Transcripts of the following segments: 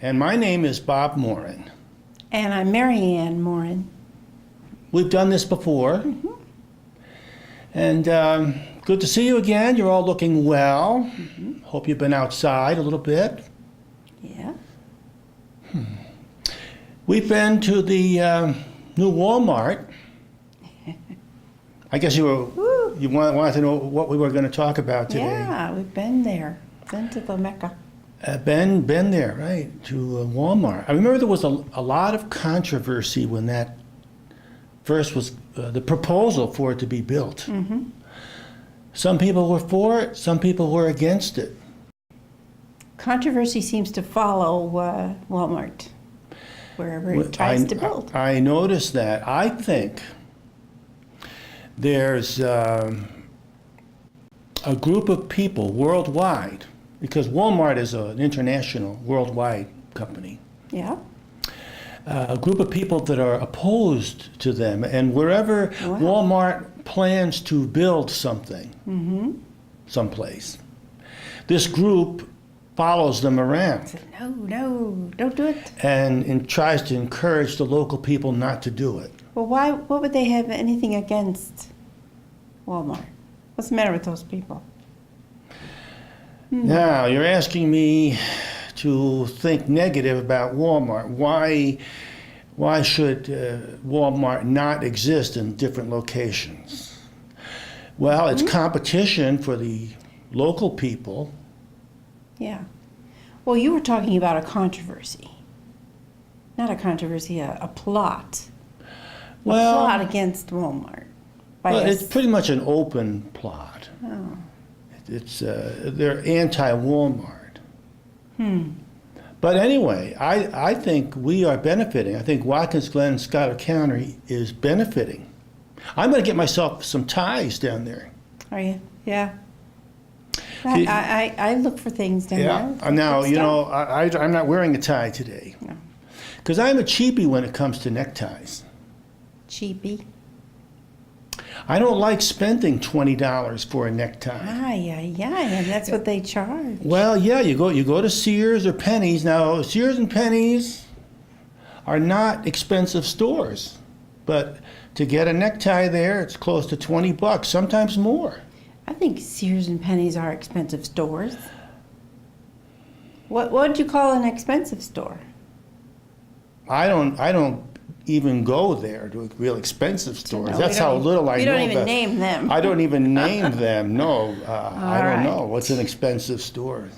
And my name is Bob Morin. And I'm Mary Ann Morin. We've done this before. And good to see you again. You're all looking well. Hope you've been outside a little bit. Yeah. We've been to the new Walmart. I guess you wanted to know what we were going to talk about today. Yeah, we've been there. Been to the Mecca. Been there, right, to Walmart. I remember there was a lot of controversy when that first was the proposal for it to be built. Some people were for it, some people were against it. Controversy seems to follow Walmart, wherever it tries to build. I noticed that. I think there's a group of people worldwide, because Walmart is an international, worldwide company. Yeah. A group of people that are opposed to them, and wherever Walmart plans to build something, someplace, this group follows them around No, don't do it. and tries to encourage the local people not to do it. Well, what would they have anything against Walmart? What's the matter with those people? Now, you're asking me to think negative about Walmart. Why should Walmart not exist in different locations? Well, it's competition for the local people. Yeah. Well, you were talking about a controversy. Not a controversy, a plot. Well, A plot against Walmart. it's pretty much an open plot. Oh. It's they're anti-Walmart. But anyway, I think we are benefiting. I think Watkins Glen, Schuyler County is benefiting. I'm going to get myself some ties down there. Are you? Yeah. I look for things down there. Now, you know, I'm not wearing a tie today. No. Because I'm a cheapie when it comes to neckties. Cheapy. I don't like spending $20 for a necktie. And that's what they charge. Well, yeah, you go to Sears or Penny's. Now, Sears and Penny's are not expensive stores, but to get a necktie there, it's close to $20, sometimes more. I think Sears and Penny's are expensive stores. What would you call an expensive store? I don't even go there to real expensive stores. No, That's how little I know. You don't even about. name them. I don't even name them. No, I don't right. know. What's an expensive store?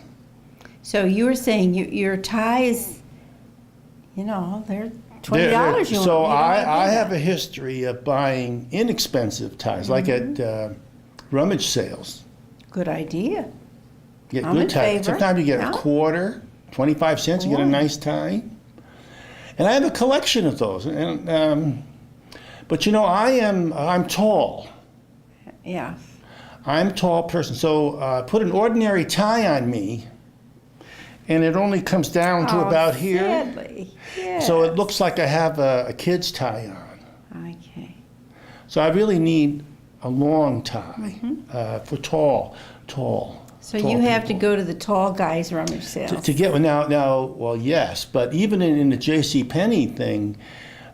So you were saying your ties, they're $20. So I have a history of buying inexpensive ties, like at rummage sales. Good idea. Get I'm good in ties. favor. Sometimes you get a quarter, 25 cents. You get a nice tie. And I have a collection of those. And but I'm tall. Yeah. I'm a tall person. So put an ordinary tie on me, and it only comes down to about here. Sadly. Yes. So it looks like I have a kid's tie on. Okay. So I really need a long tie for tall So you have to people. go to the tall guys' rummage sales. To get now, well, yes, but even in the J.C. Penney thing,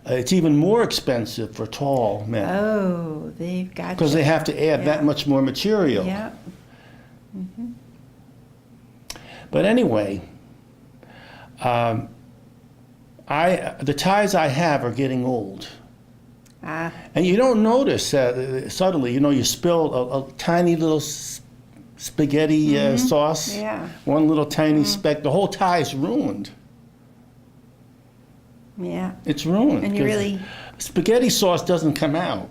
it's even more expensive for tall men Oh, they've got because they have to add that much more material. Yeah. But anyway, the ties I have are getting old. And you don't notice suddenly, you spill a tiny little spaghetti sauce, Yeah. one little tiny speck, the whole tie is ruined. Yeah. It's ruined. And you 'cause really, spaghetti sauce doesn't come out.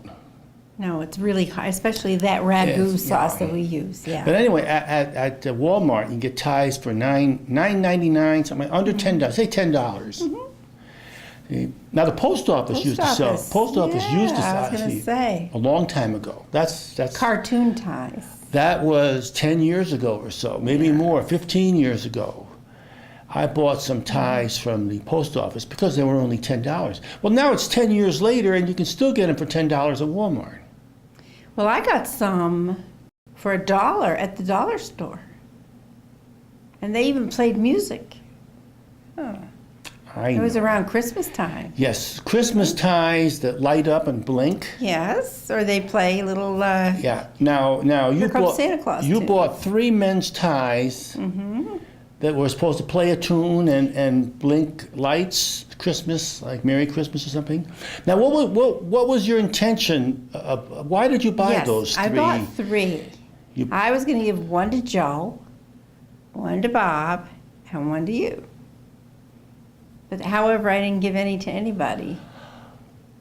no, it's really high, especially that ragu Yes, sauce yeah. that we use. Yeah. But anyway, at Walmart, you can get ties for $9.99, something under $10. Say $10. Now the post office used to sell. Post office used to sell. I was going to say. A long time ago. That's Cartoon ties. That was 10 years ago or so, maybe more, 15 years ago. I bought some ties from the post office because they were only $10. Well, now it's 10 years later, and you can still get them for $10 at Walmart. Well, I got some for $1 at the dollar store. And they even played music. Oh. I It was know. around Christmas time. Yes, Christmas ties that light up and blink. Yes, or they play little. Yeah. Now you Here Comes bought Santa Claus, you too. bought 3 men's ties that were supposed to play a tune and blink lights. Christmas, like Merry Christmas or something. Now, what was your intention? Why did you buy Yes, those 3? I bought 3. You- I was going to give one to Joe, one to Bob, and one to you. But however, I didn't give any to anybody.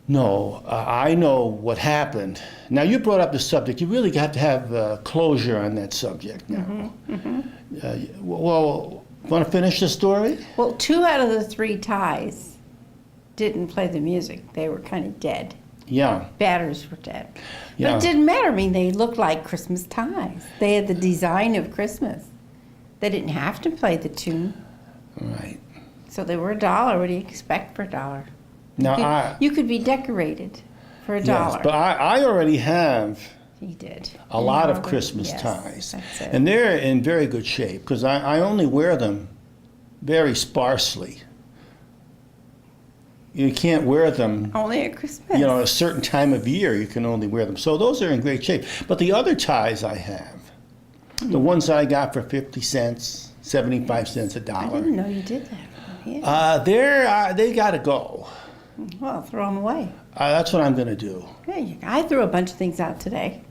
No, I know what happened. Now, you brought up the subject. You really have to have closure on that subject now. Well, want to finish the story? Well, 2 out of the 3 ties didn't play the music. They were kind of dead. Yeah. Batters were dead. But Yeah. it didn't matter. I mean, they looked like Christmas ties. They had the design of Christmas. They didn't have to play the tune. Right. So they were $1. What do you expect for $1? Now, You could be decorated for $1. yes, but I already have He did. a lot of Robert, Christmas yes, ties. That's it. And they're in very good shape because I only wear them very sparsely. You can't wear them, Only at Christmas. you know, a certain time of year you can only wear them. So those are in great shape. But the other ties I have, the ones I got for 50 cents, 75 cents, I $1, didn't know you did that. Yeah. they got to go. Well, throw them away. That's what I'm going to do. Hey, I threw a bunch of things out today.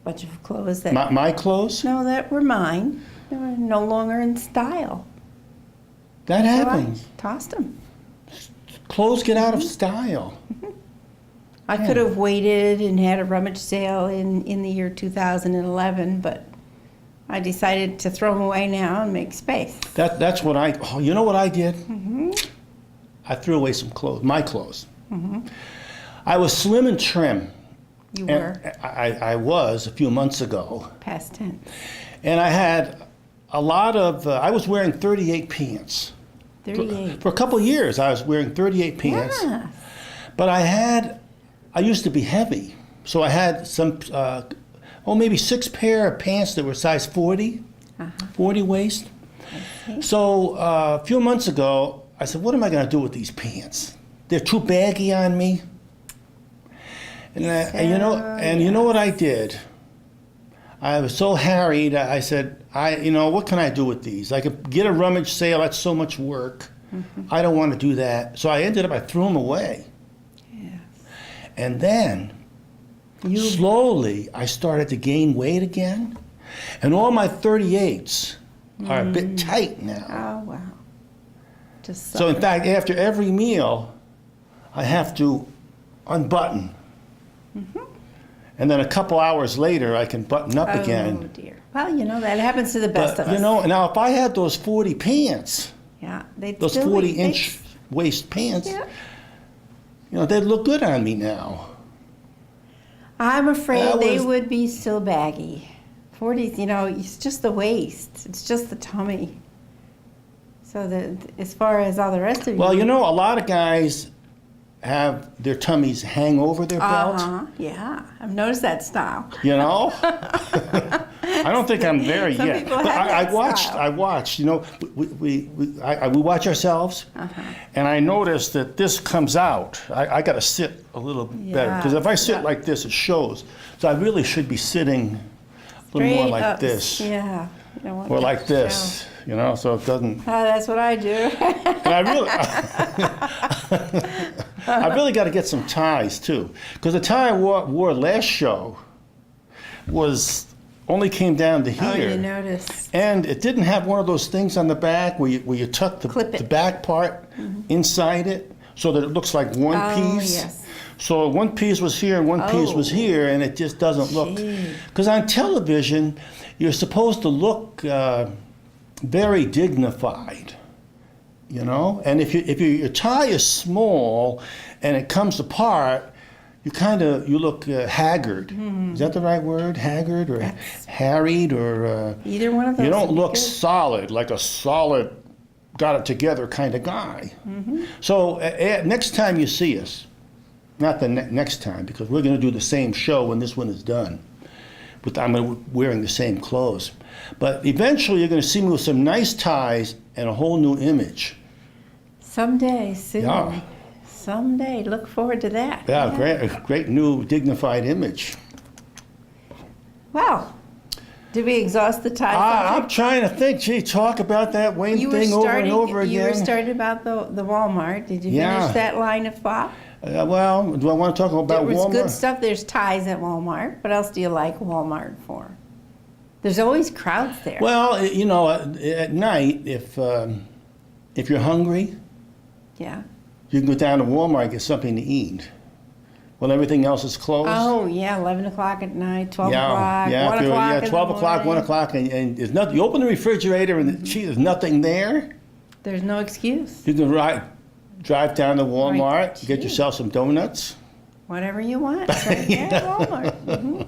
Bunch of clothes that My clothes? no, that were mine. They were no longer in style. That So happens. I tossed them. Clothes get out of style. I could have waited and had a rummage sale in the year 2011, but I decided to throw them away now and make space. That's what you know what I did? I threw away some clothes, my clothes. I was slim and trim. You And were I was a few months ago. past tense. And I had a lot of, I was wearing 38 pants. 38. For a couple of years, I was wearing 38 pants. Yeah. But I used to be heavy. So I had some, maybe 6 pair of pants that were size 40, 40 waist. So a few months ago, I said, what am I going to do with these pants? They're too baggy on me. And you know what I did? I was so harried. I said, what can I do with these? I could get a rummage sale. That's so much work. I don't want to do that. So I threw them away. Yes. And then, slowly, I started to gain weight again. And all my 38s are a bit tight now. Oh, wow. Just So in fact, after every meal, I have to unbutton. And then a couple hours later, I can button up Oh, again. dear. Well, that happens to the best But, of us. now if I had those 40 pants, Yeah, they'd those still 40-inch waist pants, Yeah. they'd look good on me now. I'm afraid That they was- would be still baggy. 40s, it's just the waist. It's just the tummy. So as far as all the rest of Well, you. a lot of guys have their tummies hang over their belt. Yeah, I've noticed that style. I don't think I'm there Some yet. people But have that I watched. style. I watched. We watch ourselves, and I noticed that this comes out. I got to sit a little better because if I sit Yeah. like this, it shows. So I really should be sitting a little more Straight like up. this, Yeah. You don't want or that like to this. So it doesn't. show. That's what I do. And I really, I really got to get some ties too, because the tie I wore last show only came down to Oh, here. you notice. And it didn't have one of those things on the back where you tuck Clip it. the back part inside it so that it looks like one Oh, piece. yes. So one piece was here and one piece was Oh. here, and it just doesn't look. Gee. Because on television, you're supposed to look very dignified, And if your tie is small and it comes apart, you look haggard. Is that the right word? Haggard or harried or? Either one of those. You don't would be look good. solid, like a solid, got it together kind of guy. So next time you see us, not the next time, because we're going to do the same show when this one is done. But I'm wearing the same clothes. But eventually you're going to see me with some nice ties and a whole new image. Someday, soon. Yeah. Someday. Look forward to that. Yeah, great new dignified image. Well, did we exhaust the tie I'm subject? trying to think. Gee, talk about that Wayne thing over and over You were again. starting about the Walmart. Did you Yeah. finish that line of thought? Well, do I want to talk about There was Walmart? good stuff. There's ties at Walmart. What else do you like Walmart for? There's always crowds there. Well, you know, at night, if you're hungry, Yeah. you can go down to Walmart and get something to eat. When everything else is closed. Oh, yeah, 11 o'clock at night, 12 yeah, o'clock, yeah, 1 if you're- o'clock yeah, in the 12 o'clock, 1 morning. o'clock, and there's nothing. You open the refrigerator and gee, there's nothing there. There's no excuse. You can drive down to Walmart, Right. get yourself some donuts. Whatever you want. It's right there at Walmart. Mhm.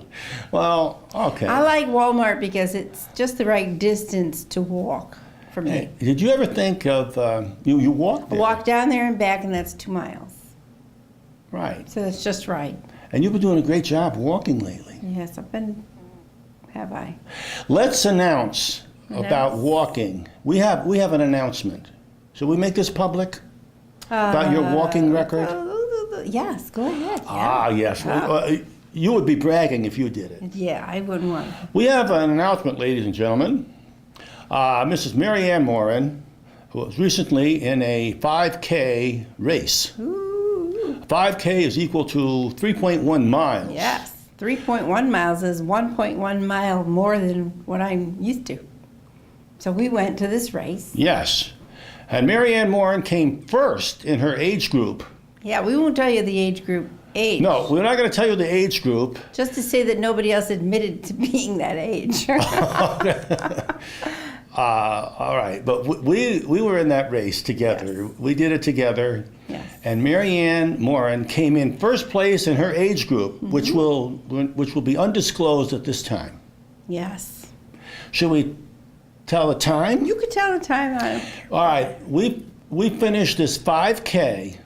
Well, okay. I like Walmart because it's just the right distance to walk for me. Hey, did you ever think of you walk I there? walk down there and back, and that's 2 miles. Right. So it's just right. And you've been doing a great job walking lately. Yes, have I? Let's announce about Announce. walking. We have an announcement. Should we make this public? About your walking record? Yes, go ahead. Yeah. Ah, yes. You would be bragging if you did it. Yeah, I wouldn't want to. We have an announcement, ladies and gentlemen. Mrs. Mary Ann Moran, who was recently in a 5K race. Ooh. 5K is equal to 3.1 miles. Yes, 3.1 miles is 1.1 mile more than what I'm used to. So we went to this race. Yes. And Mary Ann Moran came first in her age group. Yeah, we won't tell you the age group age. No, we're not going to tell you the age group. Just to say that nobody else admitted to being that age. All right, but we were in that race together. Yes. We did it together. Yes. And Mary Ann Moran came in first place in her age group, which will be undisclosed at this time. Yes. Should we tell the time? You could tell the time on it. All right, we finished this 5K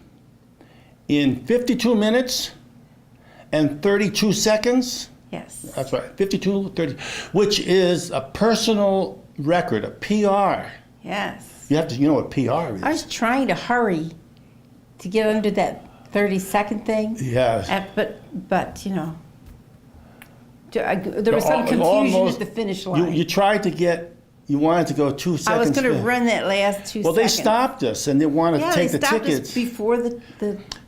in 52 minutes and 32 seconds. Yes. That's right, 52, 30, which is a personal record, a PR. Yes. You have to, you know what PR is. I was trying to hurry to get under that 30-second thing. Yes. But you know, there was some confusion at the finish line. You tried to get, you wanted to go 2 seconds. I was going to fast. run that last 2 Well, seconds. they stopped us and they wanted to take they the stopped tickets. us before the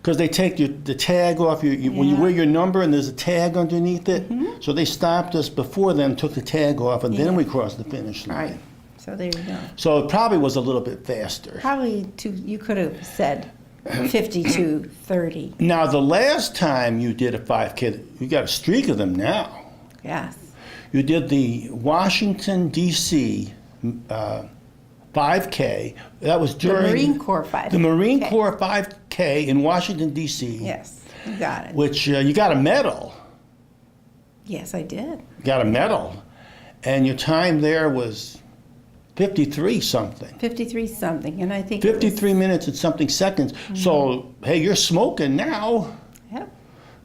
Because they take the tag off when you Yeah. wear your number and there's a tag underneath it. So they stopped us before them, took the tag off, and then Yeah. we crossed the finish line. right. So there you go. So it probably was a little bit faster. Probably you could have said 52:30. Now, the last time you did a 5K, you got a streak of them now. Yes. You did the Washington, D.C. 5K. That was The during Marine Corps 5. the Marine Okay. Corps 5K in Washington, D.C., Yes, you got it. which you got a medal. Yes, I did. You got a medal. And your time there was 53 something. 53 something, and I think it was- 53 minutes and something seconds. So, hey, you're smoking now. Yep.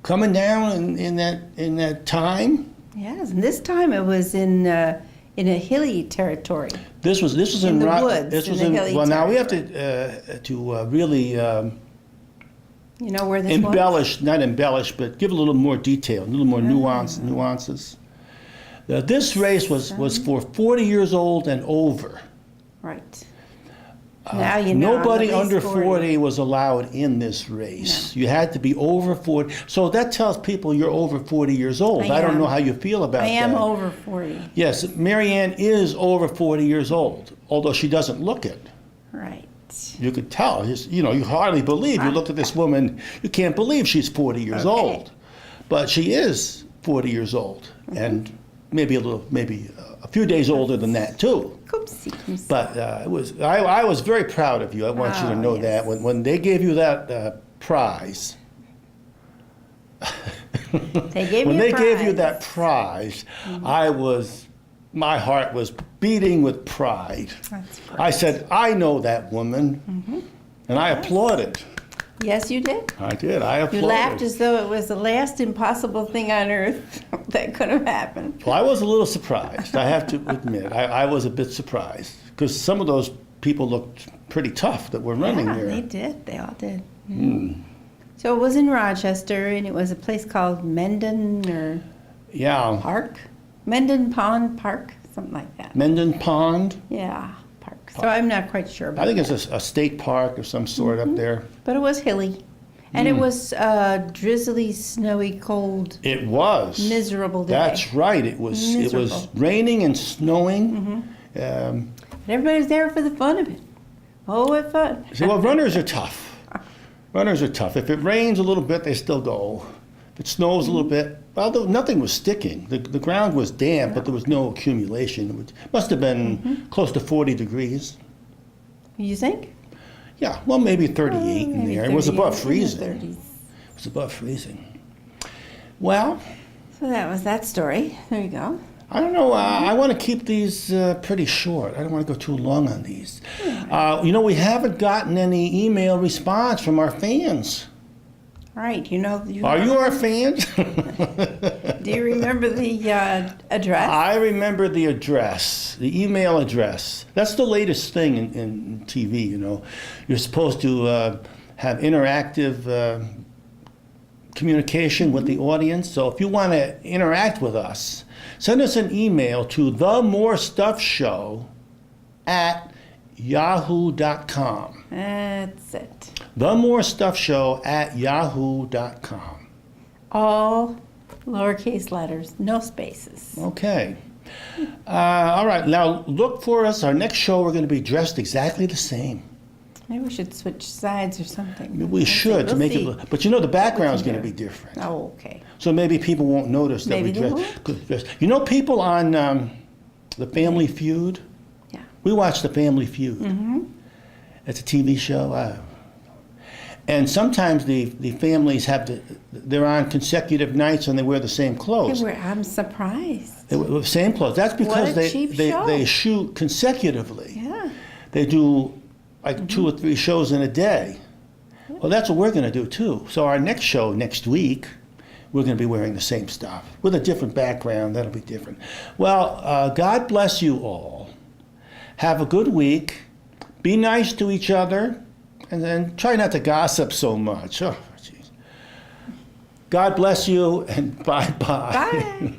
Coming down in that time. Yes, and this time it was in a hilly territory. This was In the Ro- woods, This in was the in hilly well. Now we have territory. to really You know where this embellish, not embellish, but give a little more detail, a little more nuances. This race was for 40 years old and over. was? Right. Now you know. I'm Nobody at least under 40 was allowed in this race. You had to be over 40. So that tells people you're over 40 years old. I I don't am. know how you feel about I that. am over 40. Yes, Mary Ann is over 40 years old, although she doesn't look it. Right. You could tell. You hardly believe. You look at this woman, you can't believe she's 40 years Okay. old. But she is 40 years old, and maybe a few days older than that too. Oopsie, oopsie. But I was very proud of you. I want you to Oh, know yes. that when they gave you that prize. They gave When me a they gave you prize. that prize, my heart was beating with pride. That's I right. said, I know that woman, and I applauded. Yes, you did. I did. I applauded. You laughed as though it was the last impossible thing on earth that could have happened. Well, I was a little surprised. I have to admit, I was a bit surprised because some of those people looked pretty tough that were running Yeah, there. they did. They all did. So it was in Rochester, and it was a place called Mendon or Yeah, Park, Mendon Pond Park, something like that. Mendon Pond. Yeah, park. So I'm not quite sure about I think that. it's a state park of some sort up there. But it was hilly. And it was drizzly, snowy, cold, It was. miserable day. That's right. It was Miserable. raining and snowing. But everybody was there for the fun of it. Oh, what fun. So, well, runners are tough. Runners are tough. If it rains a little bit, they still go. If it snows a little bit, well, nothing was sticking. The ground was damp, but there was no accumulation. It must have been close to 40 degrees. You think? Yeah, well, maybe 38 in Maybe there. It was 38, above in the freezing. 30s. It was above freezing. Well, So that was that story. There you go. I don't know. I want to keep these pretty short. I don't want to go too long on these. We haven't gotten any email response from our fans. All right. Are you our fans? Do you remember the address? I remember the address, the email address. That's the latest thing in TV, You're supposed to have interactive communication with the audience. So if you want to interact with us, send us an email to themorestuffshow@yahoo.com. That's it. themorestuffshow@yahoo.com. All lowercase letters, no spaces. Okay. All right. Now look for us. Our next show, we're going to be dressed exactly the same. Maybe we should switch sides or something. We should to We'll make see. it look. But the background's can going to do. be different. Oh, okay. So maybe people won't notice that Maybe we they dress. People on the Family Feud. Yeah. We watch the Family Feud. It's a TV show. And sometimes the families they're on consecutive nights and they wear the same clothes. I'm surprised. They wear the same clothes. That's because What a cheap show. they shoot consecutively. Yeah. They do like 2 or 3 shows in a day. Well, that's what we're going to do too. So our next show next week, we're going to be wearing the same stuff with a different background. That'll be different. Well, God bless you all. Have a good week. Be nice to each other, and then try not to gossip so much. Oh, jeez. God bless you, and bye-bye. Bye.